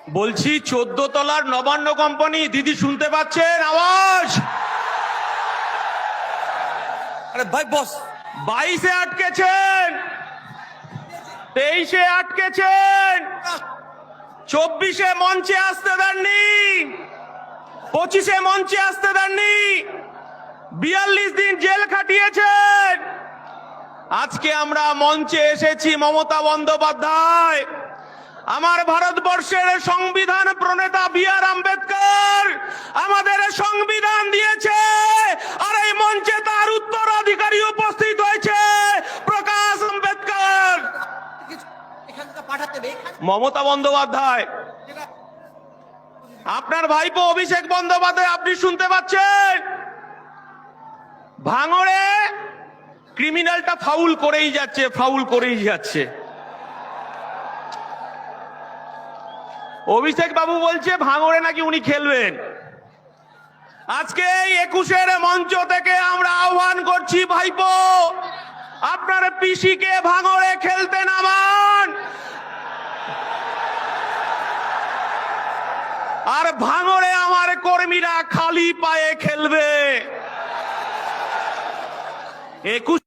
বলছি 14 তলার নবান্ন কোম্পানি, দিদি শুনতে পাচ্ছেন আওয়াজ? আরে ভাই বস, 22-এ আটকেছেন, 23-এ আটকেছেন, 24-এ মঞ্চে আসতে দেননি, 25-এ মঞ্চে আসতে দেননি, 42 দিন জেল খাটিয়েছেন। আজকে আমরা মঞ্চে এসেছি মমতা বন্দ্যোপাধ্যায়, আমার ভারতবর্ষের সংবিধান প্রণেতা বি.আর. আম্বেদকর আমাদের সংবিধান দিয়েছে, আর এই মঞ্চে তার উত্তরাধিকারী উপস্থিত হয়েছে প্রকাশ আম্বেদকর। মমতা বন্দ্যোপাধ্যায়, আপনার ভাইপো অভিষেক বন্দ্যোপাধ্যায়, আপনি শুনতে পাচ্ছেন? ভাঙড়ে ক্রিমিনালটা ফাউল করেই যাচ্ছে, ফাউল করেই যাচ্ছে। অভিষেক বাবু বলছে ভাঙড়ে নাকি উনি খেলবেন। আজকে এই 21-এর মঞ্চ থেকে আমরা আহ্বান করছি, ভাইপো আপনার পিসিকে ভাঙড়ে খেলতে নামান, আর ভাঙড়ে আমার কর্মীরা খালি পায়ে খেলবে। 21